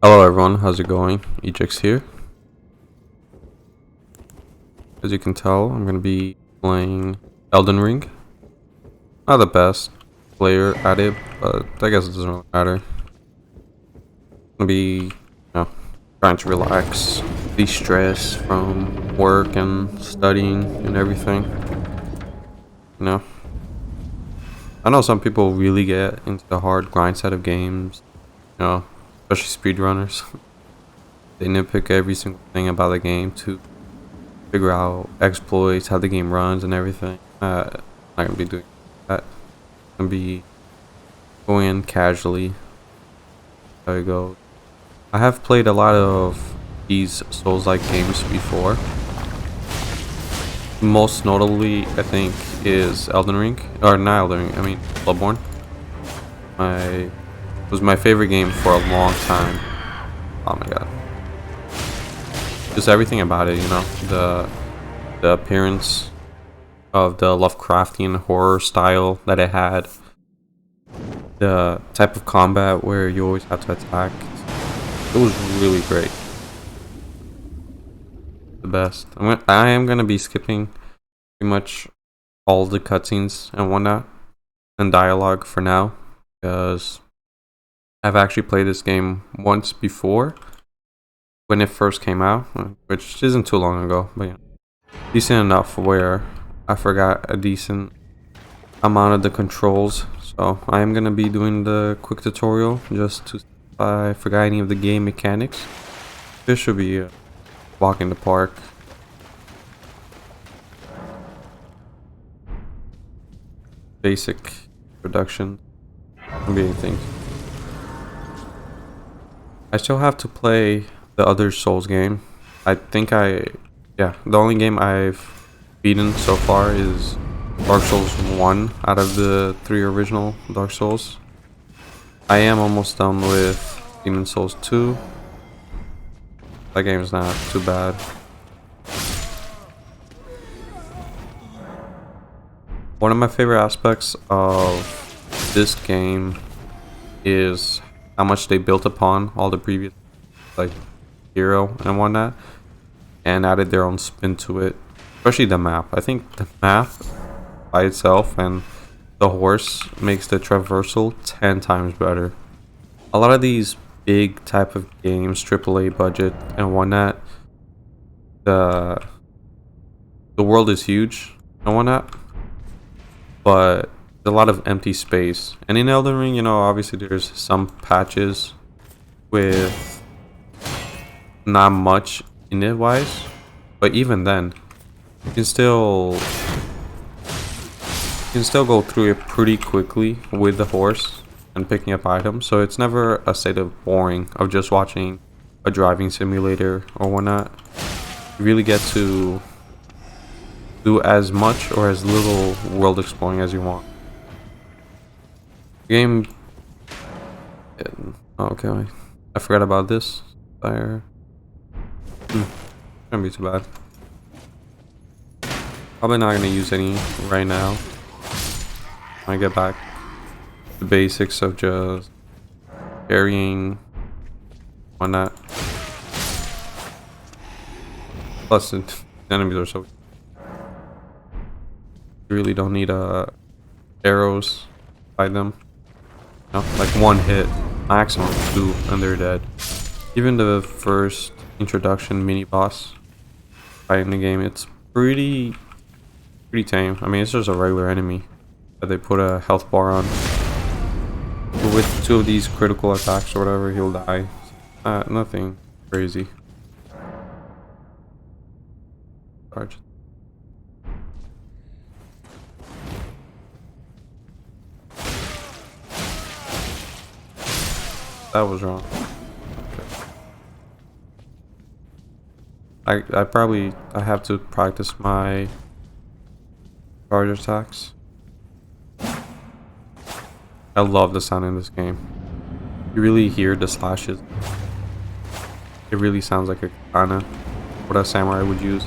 Hello everyone, how's it going? Ejix here. As you can tell, I'm gonna be playing Elden Ring. Not the best player at it, but I guess it doesn't really matter. I'm gonna be, trying to relax, de-stress from work and studying and everything. You know, I know some people really get into the hard grind set of games. Especially speedrunners. They nitpick every single thing about the game to figure out exploits, how the game runs, and everything. I'm not gonna be doing that. I'm gonna be going in casually. There you go. I have played a lot of these Souls-like games before. Most notably, I think, is Elden Ring, or not Elden Ring. I mean, Bloodborne. It was my favorite game for a long time. Oh my god, just everything about it. The appearance of the Lovecraftian horror style that it had, the type of combat where you always have to attack. It was really great. The best. I am gonna be skipping pretty much all the cutscenes and whatnot and dialogue for now, because I've actually played this game once before when it first came out, which isn't too long ago, but decent enough where I forgot a decent amount of the controls. So I am gonna be doing the quick tutorial just to see if I forgot any of the game mechanics. This should be a walk in the park. Basic introduction. Can be anything. I still have to play the other Souls game. The only game I've beaten so far is Dark Souls 1 out of the 3 original Dark Souls. I am almost done with Demon Souls 2. That game's not too bad. One of my favorite aspects of this game is how much they built upon all the previous, like, hero and whatnot, and added their own spin to it. Especially the map. I think the map by itself and the horse makes the traversal 10 times better. A lot of these big type of games, AAA budget and whatnot, the world is huge and whatnot, but there's a lot of empty space. And in Elden Ring, obviously there's some patches with not much in it wise, but even then, you can still go through it pretty quickly with the horse and picking up items. So it's never a state of boring of just watching a driving simulator or whatnot. You really get to do as much or as little world exploring as you want. Game. Okay, I forgot about this. Fire. Shouldn't be too bad. Probably not gonna use any right now. When I get back to the basics of just carrying, whatnot. Plus, the enemies are so. You really don't need arrows by them. Like one hit, maximum 2, and they're dead. Even the first introduction mini boss fight in the game, it's pretty tame. I mean, it's just a regular enemy that they put a health bar on. But with 2 of these critical attacks or whatever, he'll die. Nothing crazy. Charge. That was wrong. Okay. I have to practice my charge attacks. I love the sound in this game. You really hear the slashes. It really sounds like a katana, what a samurai would use.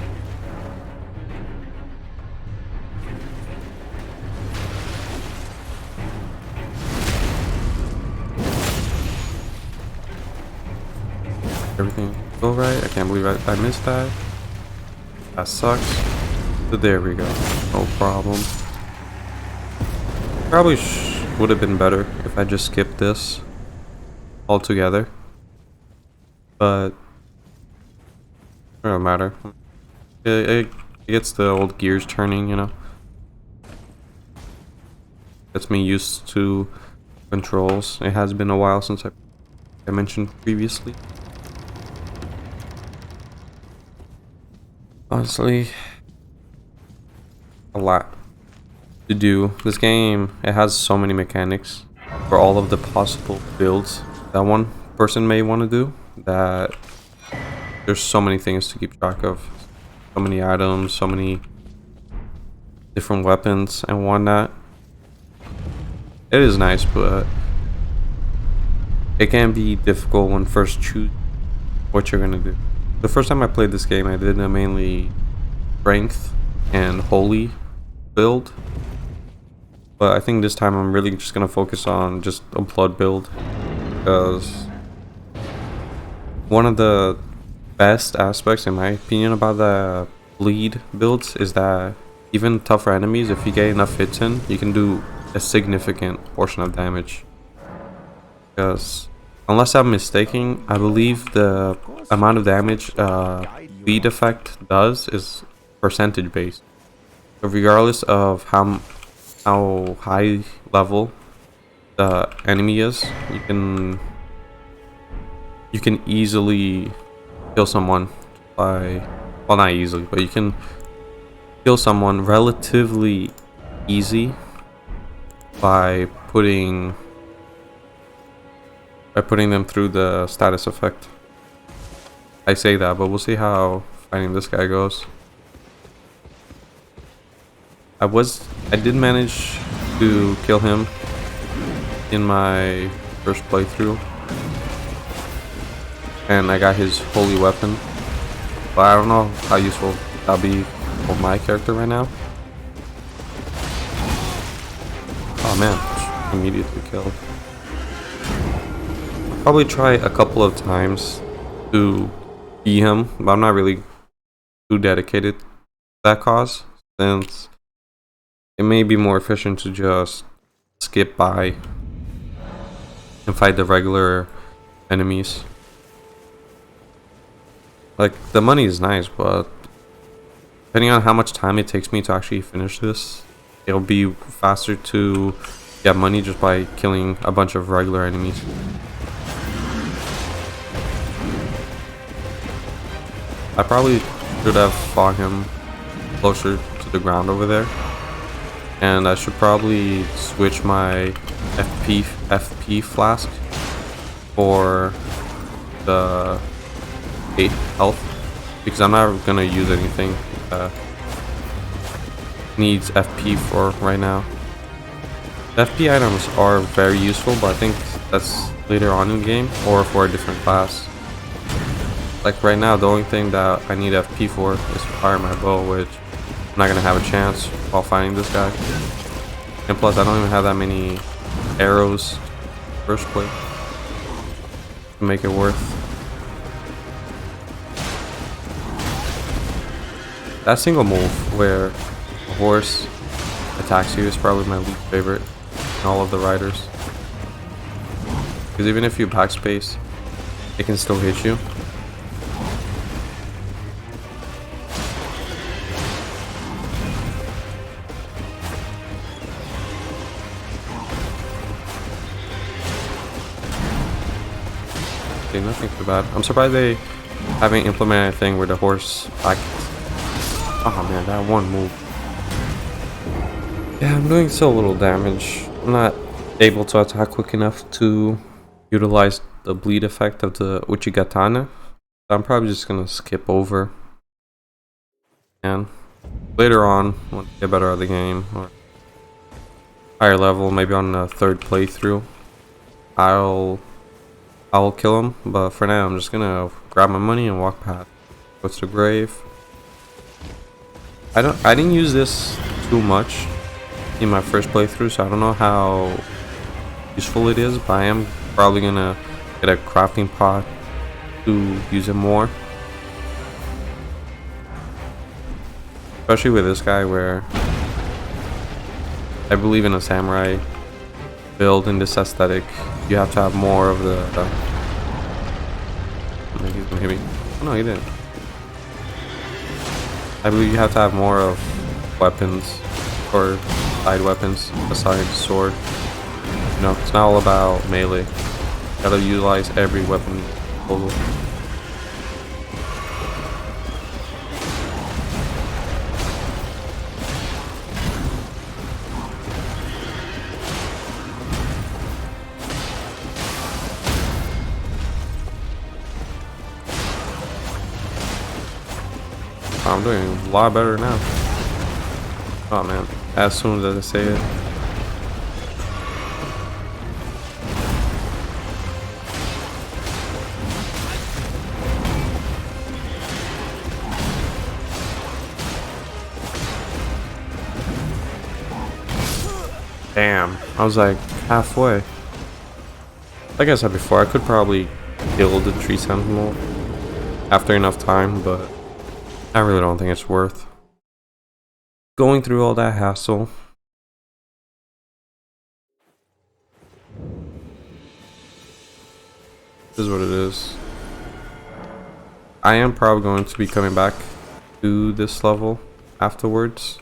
everything go right. I can't believe I missed that. That sucks. So there we go. No problem. Probably would have been better if I just skipped this altogether. But it don't matter. It gets the old gears turning, you know. Gets me used to controls. It has been a while since I mentioned previously. Honestly, a lot to do. This game, it has so many mechanics for all of the possible builds that one person may want to do, that there's so many things to keep track of. So many items, so many different weapons and whatnot. It is nice, but it can be difficult when first choose what you're gonna do. The first time I played this game, I did a mainly strength and holy build, but I think this time I'm really just gonna focus on just a blood build, because one of the best aspects in my opinion about the bleed builds is that even tougher enemies, if you get enough hits in, you can do a significant portion of damage. Because unless I'm mistaken, I believe the amount of damage bleed effect does is percentage based. So regardless of how high level the enemy is, you can easily kill someone by, well, not easily, but you can kill someone relatively easy by putting them through the status effect. I say that, but we'll see how fighting this guy goes. I did manage to kill him in my first playthrough, and I got his holy weapon, but I don't know how useful that'll be for my character right now. Oh man, immediately killed. Probably try a couple of times to beat him, but I'm not really too dedicated to that cause, since it may be more efficient to just skip by and fight the regular enemies. Like, the money is nice, but depending on how much time it takes me to actually finish this, it'll be faster to get money just by killing a bunch of regular enemies. I probably should have fought him closer to the ground over there, and I should probably switch my FP flask for the 8 health, because I'm not gonna use anything needs FP for right now. The FP items are very useful, but I think that's later on in the game or for a different class. Like right now, the only thing that I need FP for is to fire my bow, which I'm not gonna have a chance while fighting this guy. And plus, I don't even have that many arrows first play to make it worth. That single move where a horse attacks you is probably my least favorite in all of the riders, because even if you backspace, it can still hit you. Nothing too bad. I'm surprised they haven't implemented a thing where the horse back. Oh man, that one move. Yeah, I'm doing so little damage. I'm not able to attack quick enough to utilize the bleed effect of the Uchigatana. So I'm probably just gonna skip over. And later on, when I get better at the game or higher level, maybe on the 3rd playthrough, I'll kill him, but for now I'm just gonna grab my money and walk past. Go to the grave. I didn't use this too much in my first playthrough, so I don't know how useful it is, but I am probably gonna get a crafting pot to use it more. Especially with this guy where I believe in a samurai build in this aesthetic, you have to have more of the he's gonna hit me. Oh no, he didn't. I believe you have to have more of weapons or side weapons besides sword. You know, it's not all about melee. You gotta utilize every weapon possible. I'm doing a lot better now. Oh man, as soon as I say it. Damn, I was like halfway. Like I said before, I could probably kill the tree sentinel after enough time, but I really don't think it's worth going through all that hassle. This is what it is. I am probably going to be coming back to this level afterwards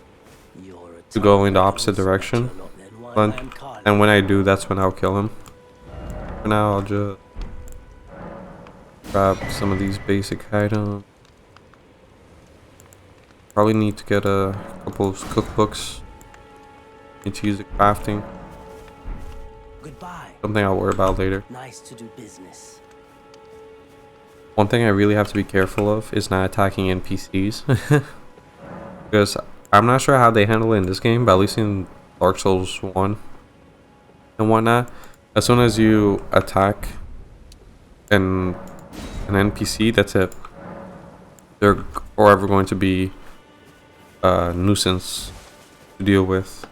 to go in the opposite direction. And when I do, that's when I'll kill him. For now, I'll just grab some of these basic items. Probably need to get a couple of cookbooks. Need to use the crafting. Goodbye. Something I'll worry about later. Nice to do business. One thing I really have to be careful of is not attacking NPCs. Because I'm not sure how they handle it in this game, but at least in Dark Souls 1 and whatnot, as soon as you attack an NPC, that's it. They're forever going to be a nuisance to deal with.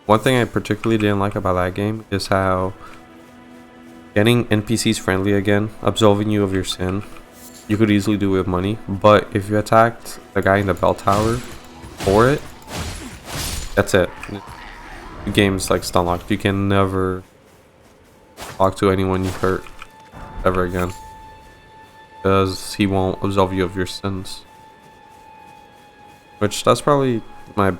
One thing I particularly didn't like about that game is how getting NPCs friendly again, absolving you of your sin, you could easily do with money, but if you attacked the guy in the bell tower for it, that's it. The game's like stun locked. You can never talk to anyone you hurt ever again, because he won't absolve you of your sins. Which, that's probably my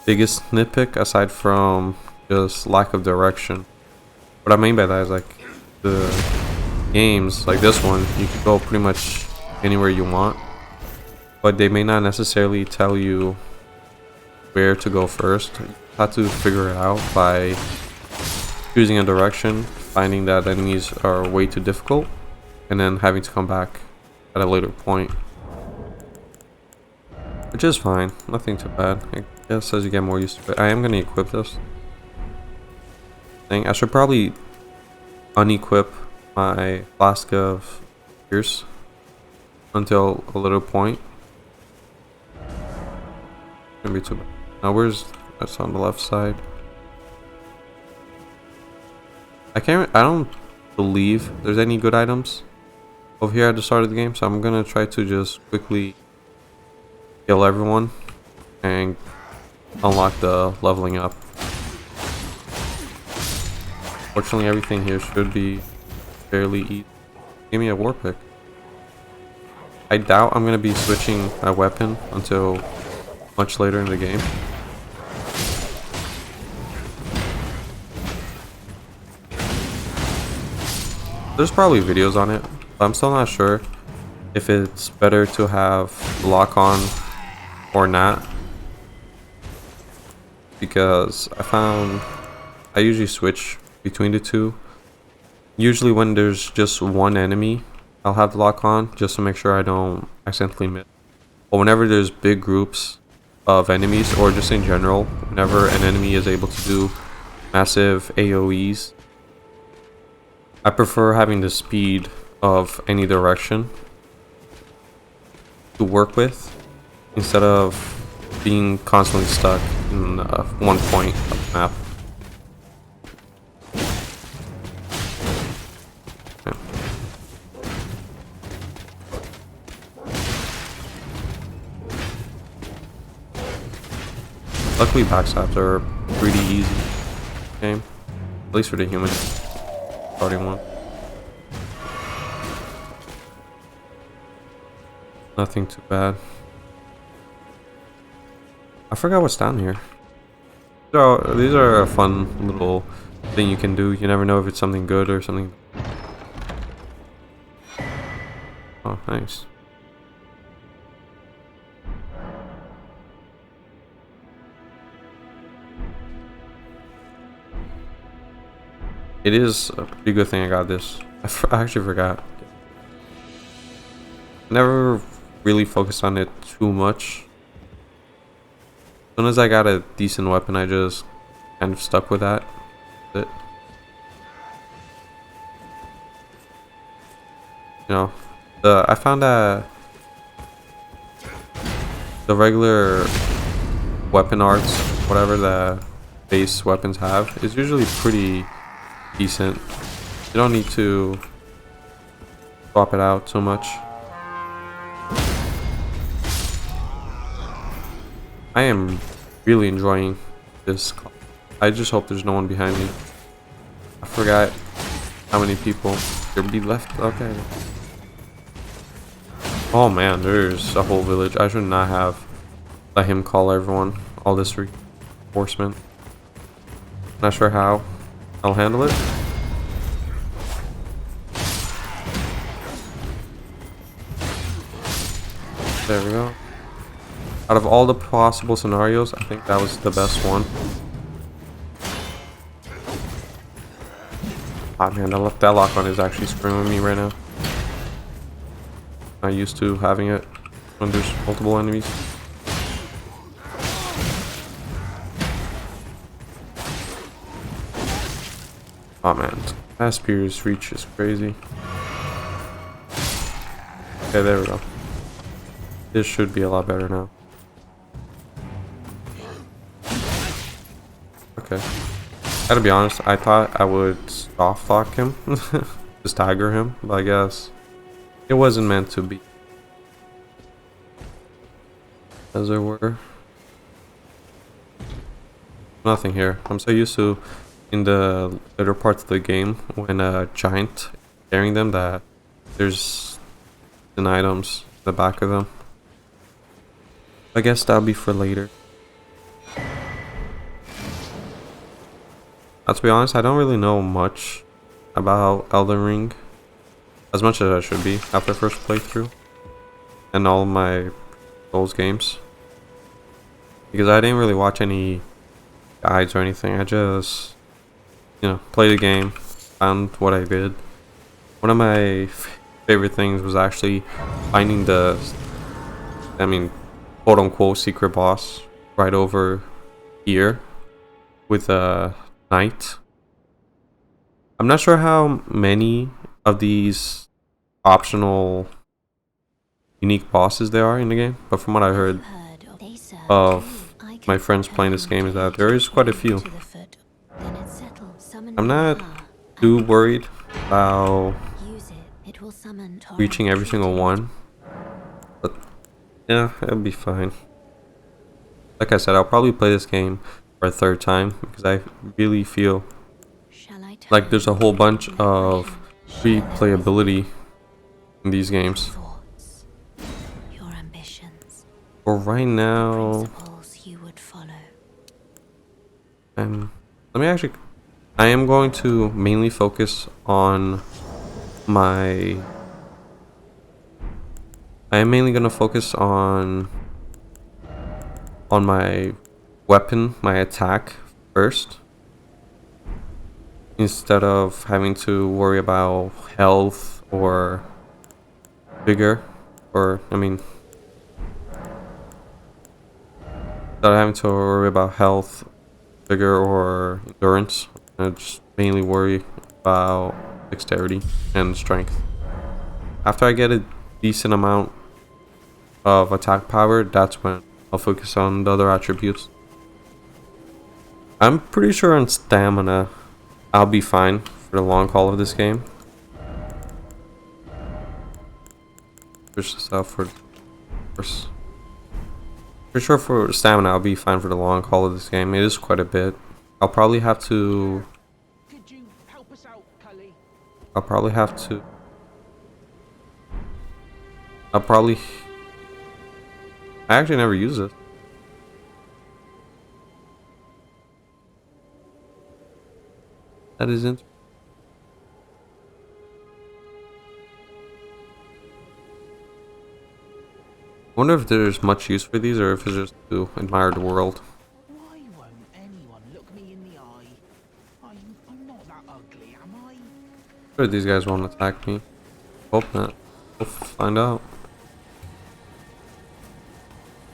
biggest nitpick, aside from just lack of direction. What I mean by that is, like, the games like this one, you can go pretty much anywhere you want, but they may not necessarily tell you where to go first. You have to figure it out by choosing a direction, finding that enemies are way too difficult, and then having to come back at a later point. Which is fine, nothing too bad. I guess as you get more used to it. I am going to equip this thing. I should probably unequip my flask of tears until a little point. Shouldn't be too bad. Now that's on the left side. I don't believe there's any good items over here at the start of the game, so I'm gonna try to just quickly kill everyone and unlock the leveling up. Fortunately, everything here should be fairly easy. Give me a war pick. I doubt I'm going to be switching my weapon until much later in the game. There's probably videos on it, but I'm still not sure if it's better to have lock on or not, because I found I usually switch between the two. Usually when there's just one enemy, I'll have the lock on just to make sure I don't accidentally miss. But whenever there's big groups of enemies, or just in general, whenever an enemy is able to do massive AoEs, I prefer having the speed of any direction to work with, instead of being constantly stuck in one point of the map. Luckily, backstabs are pretty easy game, at least for the human starting one. Nothing too bad. I forgot what's down here. So these are a fun little thing you can do. You never know if it's something good or something. Oh, nice. It is a pretty good thing I got this. I actually forgot. Never really focused on it too much. As soon as I got a decent weapon, I just kind of stuck with that. That's it. You know, I found that the regular weapon arts, whatever the base weapons have, is usually pretty decent. You don't need to swap it out so much. I am really enjoying this. I just hope there's no one behind me. I forgot how many people there be left. Okay. Oh man, there's a whole village. I should not have let him call everyone. All this reinforcement. Not sure how I'll handle it. There we go. Out of all the possible scenarios, I think that was the best one. Ah man, that lock on is actually screwing me right now. I'm not used to having it when there's multiple enemies. Oh man, that spear's reach is crazy. Okay, there we go. This should be a lot better now. Okay. Gotta be honest, I thought I would soft lock him. Just stagger him, but I guess it wasn't meant to be. As there were. Nothing here. I'm so used to in the later parts of the game when a giant carrying them that there's an items in the back of them. I guess that'll be for later. To be honest, I don't really know much about Elden Ring, as much as I should be after first playthrough and all my Souls games, because I didn't really watch any guides or anything. I just, you know, played the game, found what I did. One of my favorite things was actually finding the, quote unquote secret boss right over here with a knight. I'm not sure how many of these optional unique bosses there are in the game, but from what I heard of my friends playing this game is that there is quite a few. I'm not too worried about reaching every single one, but yeah, it'll be fine. Like I said, I'll probably play this game for a third time because I really feel like there's a whole bunch of replayability in these games. But right now, I am going to mainly focus on my. I am mainly going to focus on my weapon, my attack first, instead of having to worry about health or vigor, or instead of having to worry about health, vigor, or endurance. I just mainly worry about dexterity and strength. After I get a decent amount of attack power, that's when I'll focus on the other attributes. I'm pretty sure on stamina I'll be fine for the long haul of this game. Push this out for course. For sure for stamina, I'll be fine for the long haul of this game. It is quite a bit. I'll probably have to... Could you help us out, Cully? I'll probably have to... I'll probably... I actually never use it. That is interesting. I wonder if there's much use for these or if it's just to admire the world. Why won't anyone look me in the eye? I'm not that ugly, am I? Sure, these guys won't attack me. Hope not. We'll find out.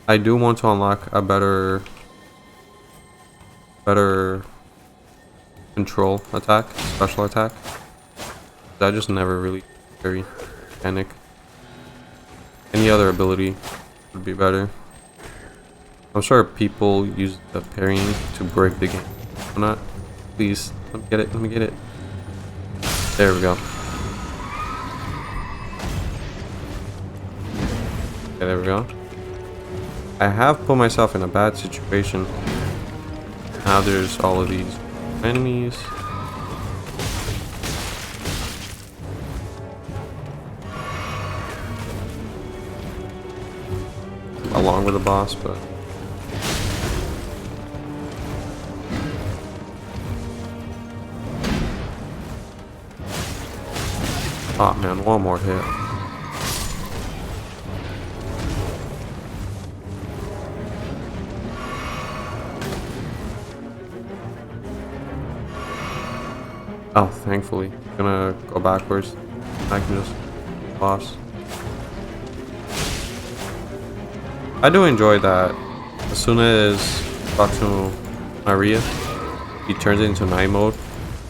I do want to unlock a better control attack, special attack. I just never really very mechanic. Any other ability would be better. I'm sure people use the parrying to break the game. Why not? Please, let me get it. Let me get it. There we go. Okay, there we go. I have put myself in a bad situation. Now there's all of these enemies. Along with the boss, but oh man, one more hit. Oh, thankfully. I'm gonna go backwards. I can just boss. I do enjoy that. As soon as talk to Maria, he turns into night mode,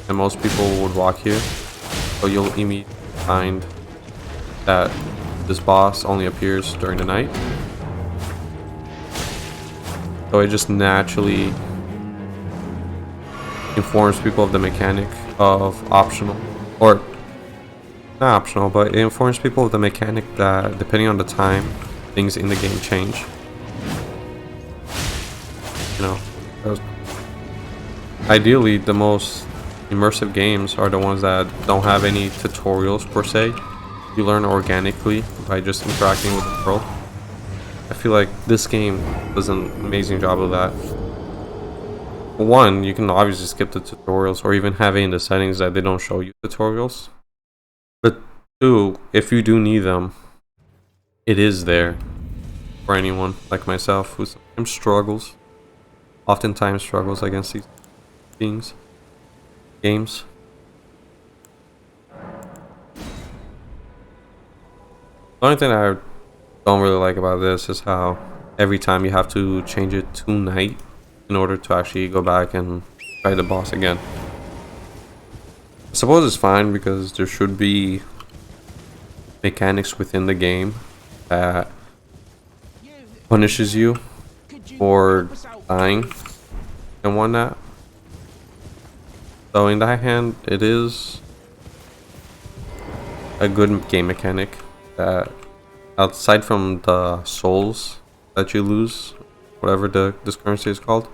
and most people would walk here. So you'll immediately find that this boss only appears during the night. So it just naturally informs people of the mechanic of optional, or not optional, but it informs people of the mechanic that depending on the time, things in the game change. You know, ideally the most immersive games are the ones that don't have any tutorials per se. You learn organically by just interacting with the world. I feel like this game does an amazing job of that. One, you can obviously skip the tutorials or even have it in the settings that they don't show you tutorials. But two, if you do need them, it is there for anyone like myself who sometimes oftentimes struggles against these games. The only thing I don't really like about this is how every time you have to change it to night in order to actually go back and fight the boss again. I suppose it's fine because there should be mechanics within the game that punishes you for dying and whatnot. So in that hand, it is a good game mechanic that, aside from the souls that you lose, whatever this currency is called,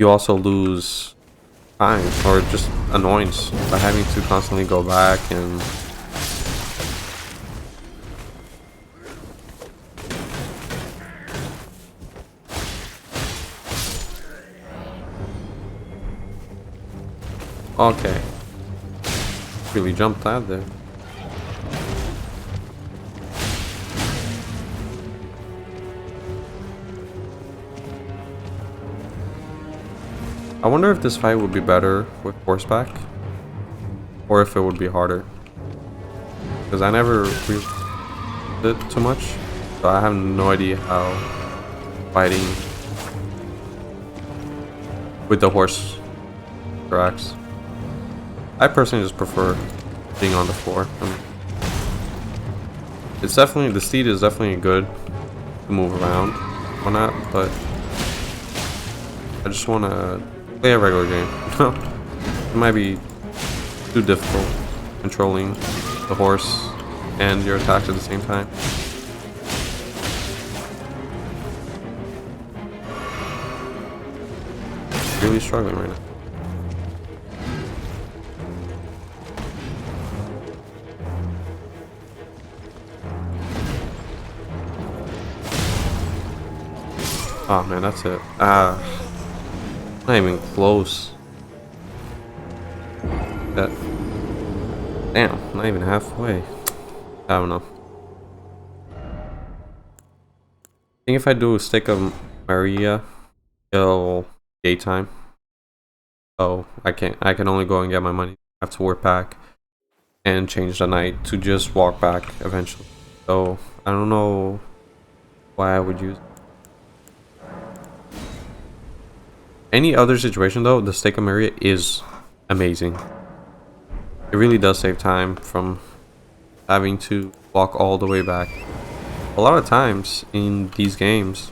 you also lose time or just annoyance by having to constantly go back and okay. Really jumped out there. I wonder if this fight would be better with horseback or if it would be harder. Because I never really did it too much, so I have no idea how fighting with the horse interacts. I personally just prefer being on the floor. I mean, it's definitely, the steed is definitely good to move around or not, but I just want to play a regular game. It might be too difficult controlling the horse and your attacks at the same time. really struggling right now. Oh man, that's it. Not even close. That. Damn, not even halfway. I don't know. I think if I do a stick of Maria, it'll daytime. So I can't. I can only go and get my money. I have to work back and change the night to just walk back eventually. So I don't know why I would use any other situation though. The stick of Maria is amazing. It really does save time from having to walk all the way back. A lot of times in these games,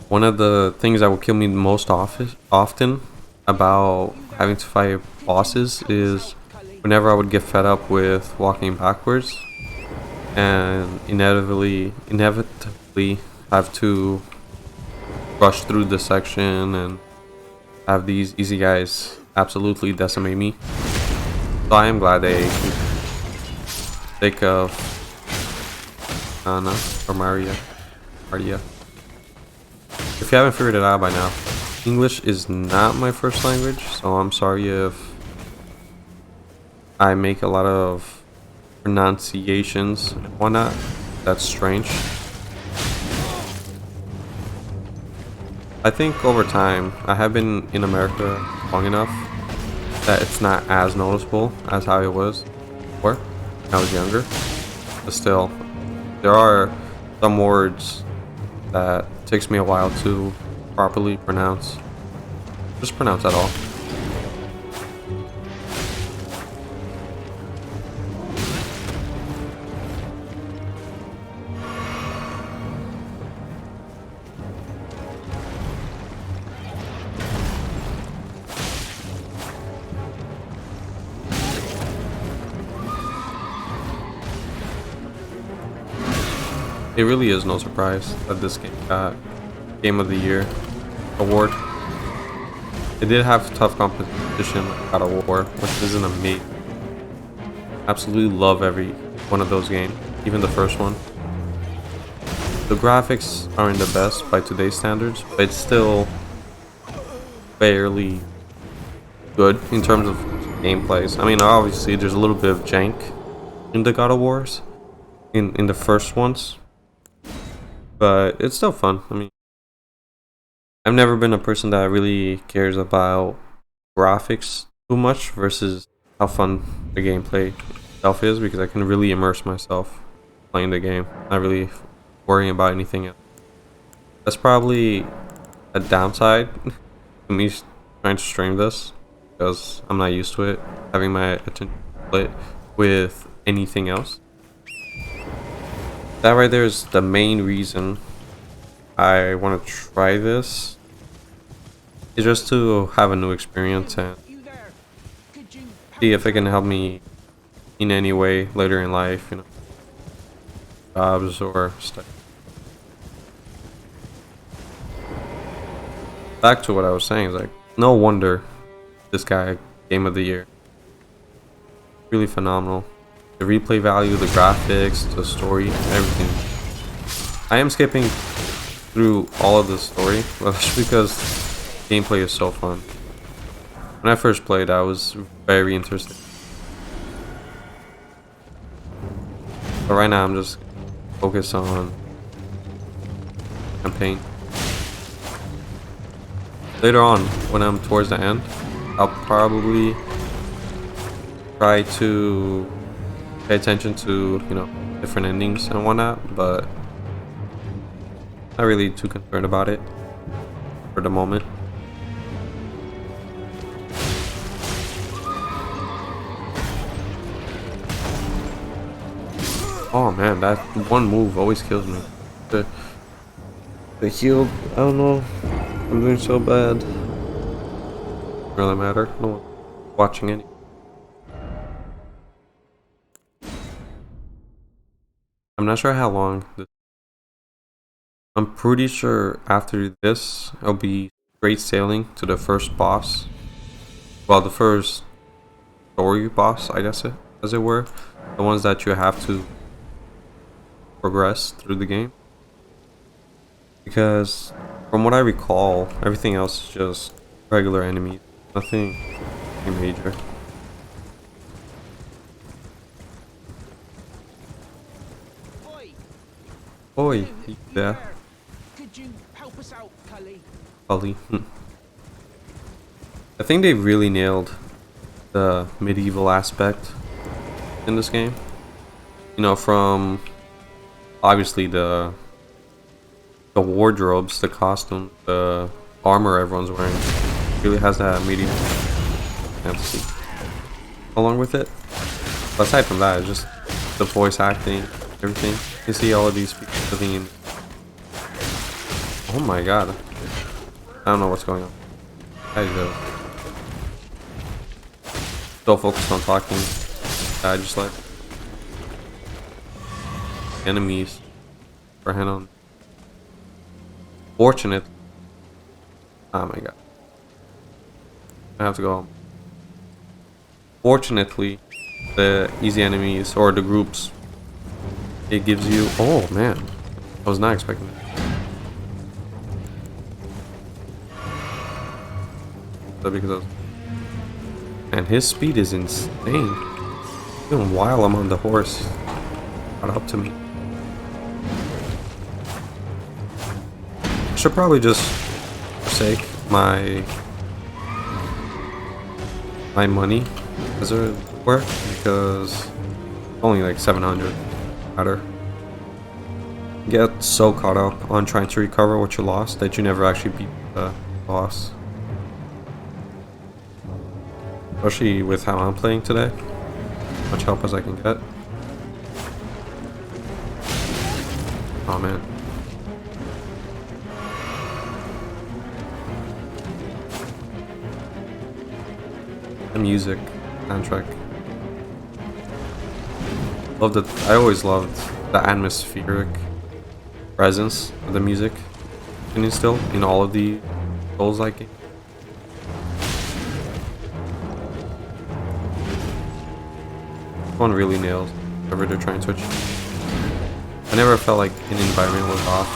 one of the things that will kill me the most often about having to fight bosses is whenever I would get fed up with walking backwards and inevitably have to rush through this section and have these easy guys absolutely decimate me. So I am glad they think of Anna or Maria. If you haven't figured it out by now, English is not my first language, so I'm sorry if I make a lot of pronunciations and whatnot. That's strange. I think over time, I have been in America long enough that it's not as noticeable as how it was before when I was younger. But still, there are some words that takes me a while to properly pronounce. Just pronounce at all. It really is no surprise that this game got Game of the Year award. It did have tough competition like God of War, which isn't amazing. Absolutely love every one of those games, even the first one. The graphics aren't the best by today's standards, but it's still fairly good in terms of gameplays. I mean, obviously there's a little bit of jank in the God of Wars, in the first ones, but it's still fun. I mean, I've never been a person that really cares about graphics too much versus how fun the gameplay itself is, because I can really immerse myself playing the game, not really worrying about anything else. That's probably a downside to me trying to stream this, because I'm not used to it, having my attention split with anything else. That right there is the main reason I want to try this. It's just to have a new experience and see if it can help me in any way later in life, you know, jobs or stuff. Back to what I was saying, is like, no wonder this guy Game of the Year. Really phenomenal. The replay value, the graphics, the story, everything. I am skipping through all of the story, but that's because gameplay is so fun. When I first played, I was very interested. But right now, I'm just focused on campaign. Later on, when I'm towards the end, I'll probably try to pay attention to, you know, different endings and whatnot, but not really too concerned about it for the moment. Oh man, that one move always kills me. The heal, I don't know. I'm doing so bad. Doesn't really matter. No one watching any. I'm not sure how long this. I'm pretty sure after this, I'll be straight sailing to the first boss. Well, the first story boss, I guess as it were. The ones that you have to progress through the game. Because from what I recall, everything else is just regular enemies. Nothing major. Oi, Oi, you yeah, there. Could you help us out, Cully? Ollie. I think they really nailed the medieval aspect in this game. You know, from obviously the wardrobes, the costume, the armor everyone's wearing. It really has that medieval fantasy along with it. But aside from that, it's just the voice acting, everything. You see all of these people living in. Oh my god. I don't know what's going on. I just so focused on talking. I just like enemies for hand on. Fortunate. Oh my god. I have to go home. Fortunately, the easy enemies or the groups, it gives you. Oh man, I was not expecting that. Because I was, and his speed is insane. Even while I'm on the horse, caught up to me. I should probably just forsake my money, as it were, because only like 700 matter. Get so caught up on trying to recover what you lost that you never actually beat the boss. Especially with how I'm playing today. Much help as I can get. Oh man. The music, soundtrack. Loved it. I always loved the atmospheric presence of the music and still in all of the Souls like games. One really nails whatever they're trying to achieve. I never felt like an environment was off.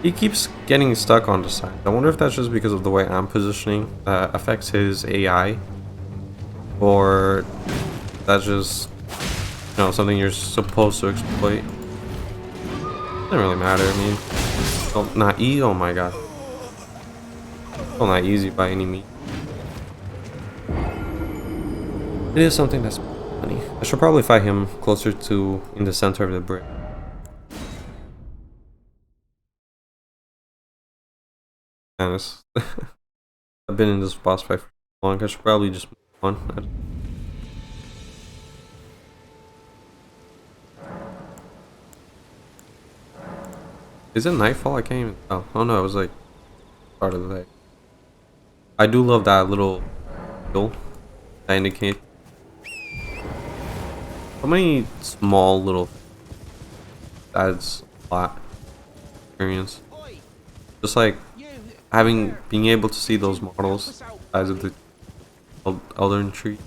He keeps getting stuck on the side. I wonder if that's just because of the way I'm positioning that affects his AI, or that's just, you know, something you're supposed to exploit. Doesn't really matter. I mean, oh, not easy. Oh my god. Well, not easy by any means. It is something that's funny. I should probably fight him closer to in the center of the brick. Honest. I've been in this boss fight for long. I should probably just move on. Is it nightfall? I can't even tell. Oh no, it was like part of the day. I do love that little hill that indicate so many small little adds a lot experience. Just like being able to see those models as of the Elden Tree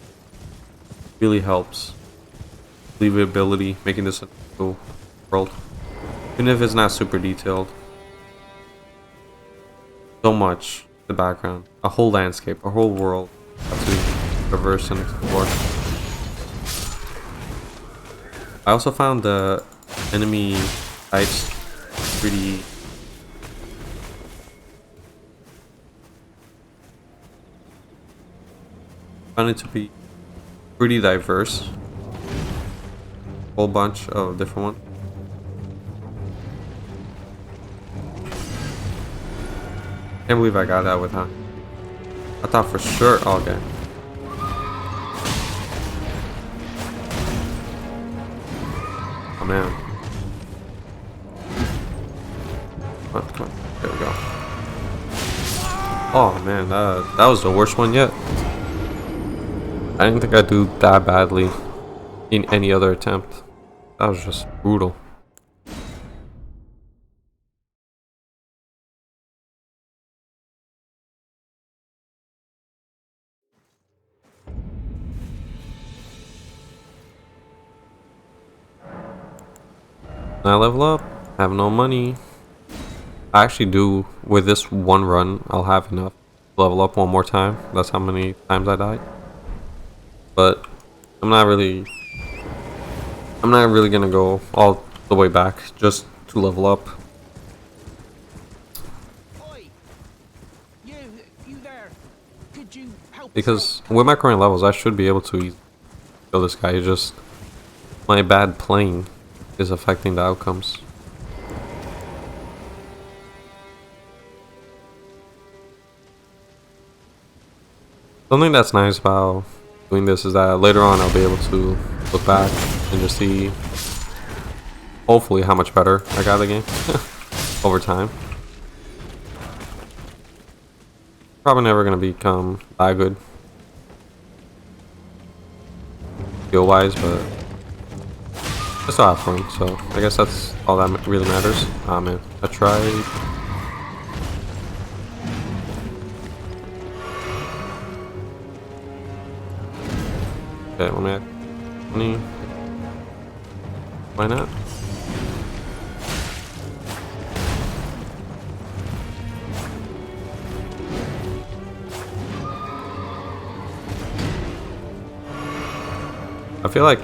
really helps believability, making this a cool world. Even if it's not super detailed. So much the background, a whole landscape, a whole world to traverse and explore. I also found the enemy types pretty found it to be pretty diverse. Whole bunch of different ones. Can't believe I got that with him. I thought for sure. Oh, okay. Oh man. Come on, come on. There we go. Oh man, that was the worst one yet. I didn't think I'd do that badly in any other attempt. That was just brutal. When I level up, I have no money. I actually do, with this one run, I'll have enough to level up one more time. That's how many times I died. But I'm not really gonna go all the way back just to level up. Oi! You, you there? Could you help us out? Because with my current levels, I should be able to easily kill this guy. It's just my bad playing is affecting the outcomes. Something that's nice about doing this is that later on I'll be able to look back and just see, hopefully, how much better I got the game over time. Probably never gonna become that good skill wise, but I still have fun, so I guess that's all that really matters. Ah man, I tried. Okay, let me add 20. Why not? I feel like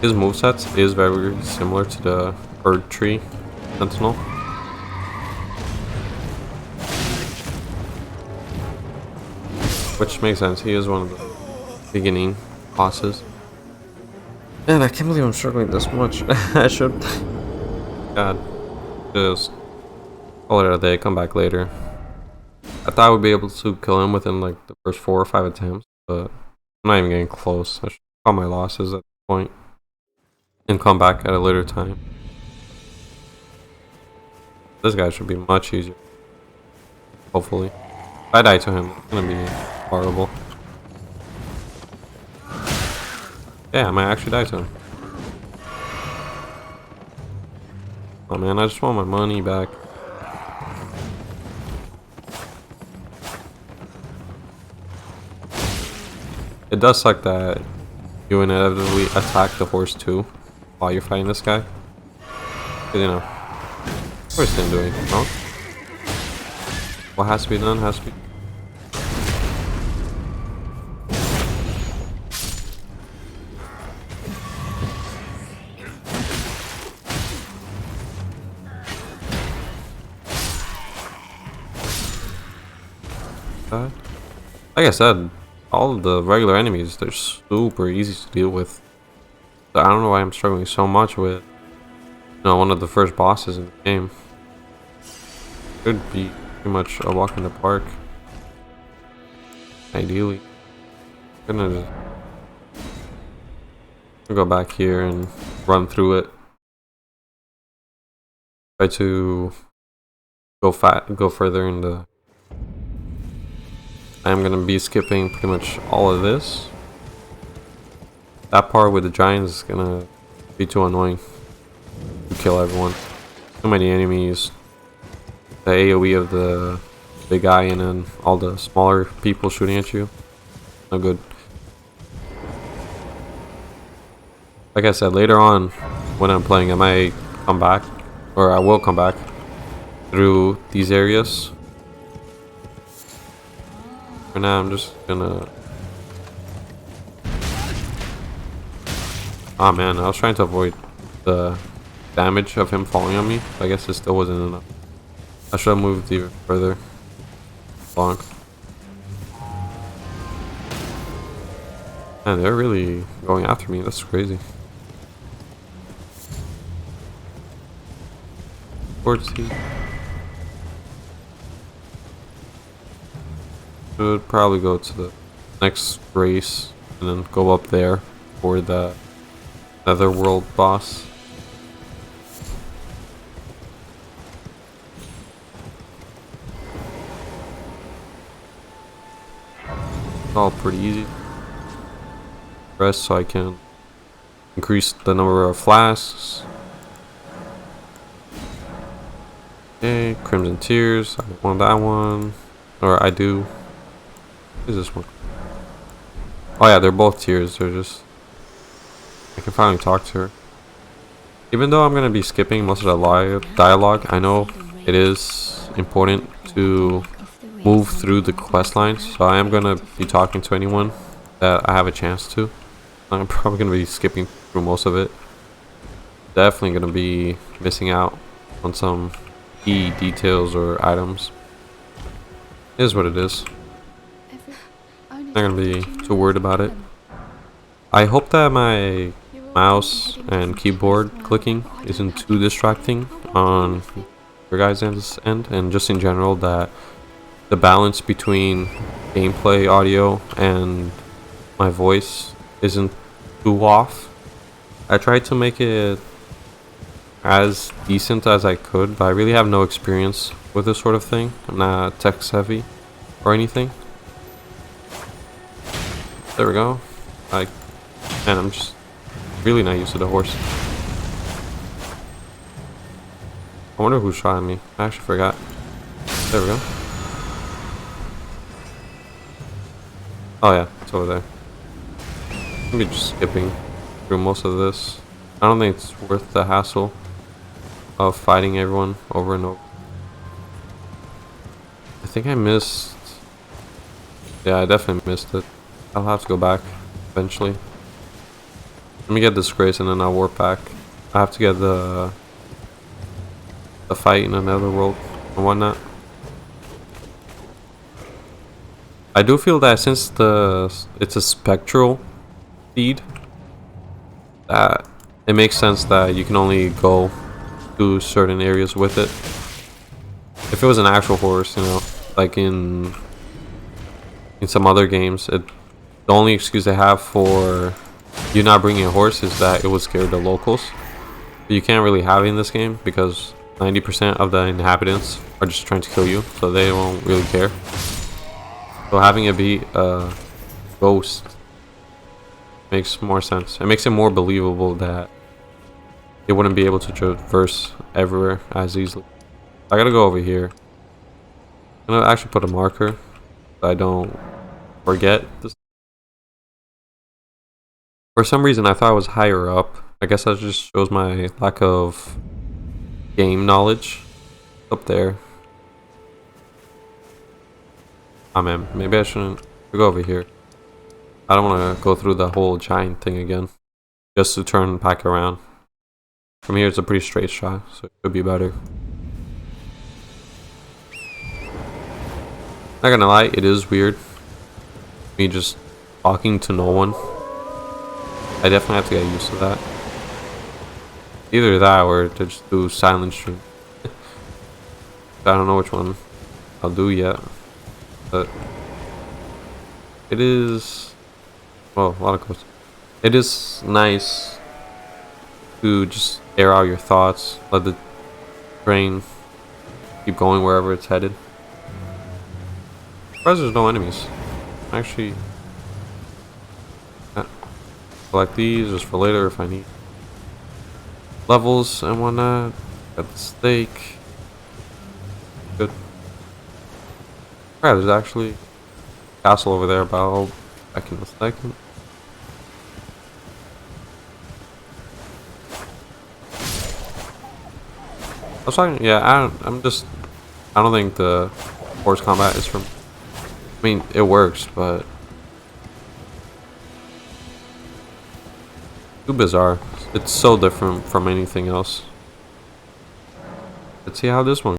his movesets is very similar to the bird tree sentinel. Which makes sense, he is one of the beginning bosses. Man, I can't believe I'm struggling this much. I should... God. Just call it a day, come back later. I thought I would be able to kill him within like the first 4 or 5 attempts, but I'm not even getting close. I should call my losses at this point and come back at a later time. This guy should be much easier. Hopefully. If I die to him, it's gonna be horrible. Yeah, I might actually die to him. Oh man, I just want my money back. It does suck that you inevitably attack the horse too while you're fighting this guy. 'Cause, you know, horse didn't do anything wrong. What has to be done has to be. Like I said, all of the regular enemies, they're super easy to deal with. So I don't know why I'm struggling so much with, you know, one of the first bosses in the game. Could be pretty much a walk in the park. Ideally. I'm gonna just go back here and run through it. Try to go further in the... I'm gonna be skipping pretty much all of this. That part with the giants is gonna be too annoying to kill everyone. Too many enemies. The AoE of the big guy and then all the smaller people shooting at you. No good. Like I said, later on when I'm playing, I might come back, or I will come back through these areas. For now, I'm just gonna... Ah man, I was trying to avoid the damage of him falling on me, but I guess it still wasn't enough. I should have moved even further. Bonk. Man, they're really going after me, that's crazy. Towards here. Should probably go to the next race and then go up there for the Netherworld boss. all pretty easy. Press so I can increase the number of flasks. Okay, Crimson Tears. I want that one. Or I do. What is this one? Oh yeah, they're both tears. They're just... I can finally talk to her. Even though I'm going to be skipping most of the dialogue, I know it is important to move through the quest lines. So I am going to be talking to anyone that I have a chance to. I'm probably going to be skipping through most of it. Definitely going to be missing out on some key details or items. It is what it is. Not going to be too worried about it. I hope that my mouse and keyboard clicking isn't too distracting on your guys' end, and just in general that the balance between gameplay audio and my voice isn't too off. I tried to make it as decent as I could, but I really have no experience with this sort of thing. I'm not tech savvy or anything. There we go. And I'm just really not used to the horse. I wonder who shot at me. I actually forgot. There we go. Oh yeah, it's over there. I'm gonna be just skipping through most of this. I don't think it's worth the hassle of fighting everyone over and over. I think I missed... Yeah, I definitely missed it. I'll have to go back eventually. Let me get this grace and then I'll warp back. I have to get the fight in another world and whatnot. I do feel that since it's a spectral feed, that it makes sense that you can only go to certain areas with it. If it was an actual horse, you know, like in some other games, the only excuse they have for you not bringing a horse is that it would scare the locals. But you can't really have it in this game because 90% of the inhabitants are just trying to kill you, so they won't really care. So having it be a ghost makes more sense. It makes it more believable that it wouldn't be able to traverse everywhere as easily. I gotta go over here. I'm gonna actually put a marker so I don't forget this. For some reason, I thought I was higher up. I guess that just shows my lack of game knowledge. Up there. Ah man, maybe I shouldn't go over here. I don't want to go through the whole giant thing again. Just to turn back around. From here, it's a pretty straight shot, so it could be better. Not gonna lie, it is weird. Me just talking to no one. I definitely have to get used to that. Either that or to just do silent stream. I don't know which one I'll do yet. But it is... well, a lot of questions. It is nice to just air out your thoughts. Let the train keep going wherever it's headed. Surprised there's no enemies. Actually... collect these just for later if I need levels and whatnot. Got the steak. Good. Alright, there's actually a castle over there, but I'll back in a second. I was talking, yeah, I don't think the horse combat is from... I mean, it works, but... too bizarre. It's so different from anything else. Let's see how this one